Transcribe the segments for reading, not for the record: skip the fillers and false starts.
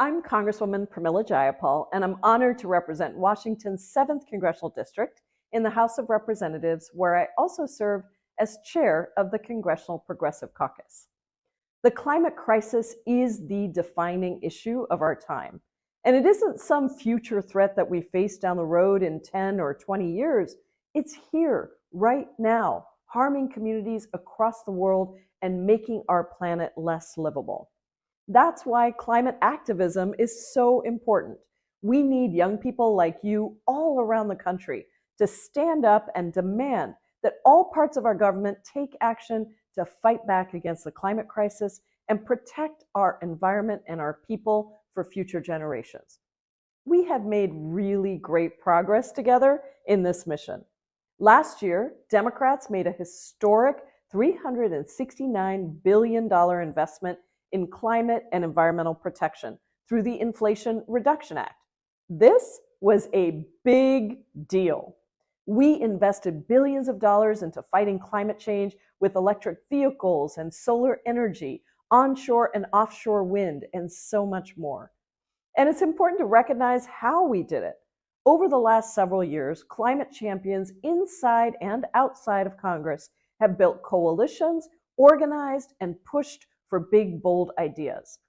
I'm Congresswoman Pramila Jayapal, and I'm honored to represent Washington's 7th Congressional District in the House of Representatives, where I also serve as chair of the Congressional Progressive Caucus. The climate crisis is the defining issue of our time, and it isn't some future threat that we face down the road in 10 or 20 years. It's here, right now, harming communities across the world and making our planet less livable. That's why climate activism is so important. We need young people like you all around the country to stand up and demand that all parts of our government take action to fight back against the climate crisis and protect our environment and our people for future generations. We have made really great progress together in this mission. Last year, Democrats made a historic $369 billion investment in climate and environmental protection through the Inflation Reduction Act. This was a big deal. We invested billions of dollars into fighting climate change with electric vehicles and solar energy, onshore and offshore wind, and so much more. And it's important to recognize how we did it. Over the last several years, climate champions inside and outside of Congress have built coalitions, organized, and pushed for big, bold ideas.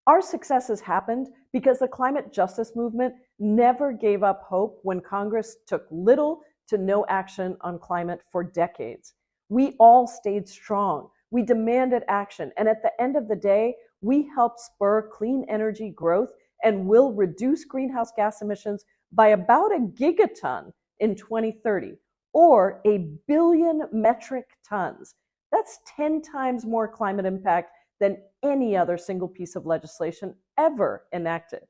Our successes happened because the climate justice movement never gave up hope when Congress took little to no action on climate for decades. We all stayed strong. We demanded action. And at the end of the day, we helped spur clean energy growth and will reduce greenhouse gas emissions by about a gigaton in 2030, or a billion metric tons. That's 10 times more climate impact than any other single piece of legislation ever enacted.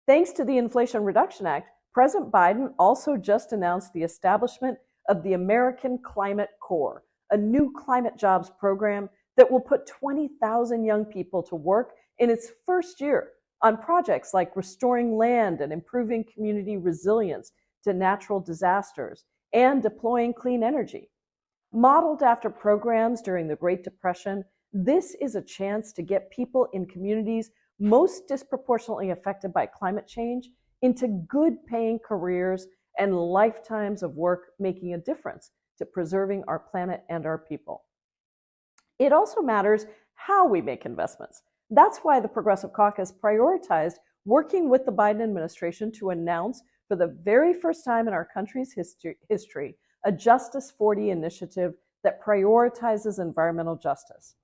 Thanks to the Inflation Reduction Act, President Biden also just announced the establishment of the American Climate Corps, a new climate jobs program that will put 20,000 young people to work in its first year on projects like restoring land and improving community resilience to natural disasters and deploying clean energy. Modeled after programs during the Great Depression, this is a chance to get people in communities most disproportionately affected by climate change into good-paying careers and lifetimes of work making a difference to preserving our planet and our people. It also matters how we make investments. That's why the Progressive Caucus prioritized working with the Biden administration to announce, for the very first time in our country's history, a Justice 40 initiative that prioritizes environmental justice.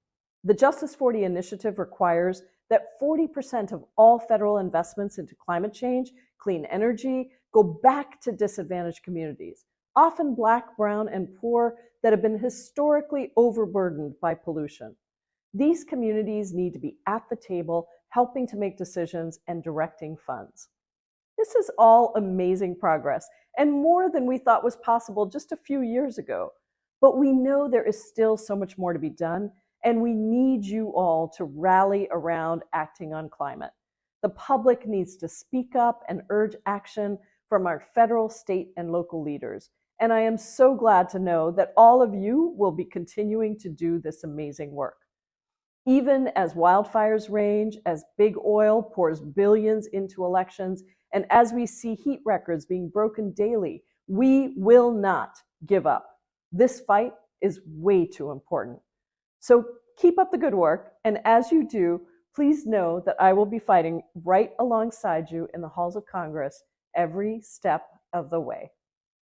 The Justice 40 initiative requires that 40% of all federal investments into climate change, clean energy, go back to disadvantaged communities, often Black, brown, and poor, that have been historically overburdened by pollution. These communities need to be at the table, helping to make decisions and directing funds. This is all amazing progress, and more than we thought was possible just a few years ago. But we know there is still so much more to be done, and we need you all to rally around acting on climate. The public needs to speak up and urge action from our federal, state, and local leaders. And I am so glad to know that all of you will be continuing to do this amazing work. Even as wildfires rage, as big oil pours billions into elections, and as we see heat records being broken daily, we will not give up. This fight is way too important. So keep up the good work, and as you do, please know that I will be fighting right alongside you in the halls of Congress every step of the way.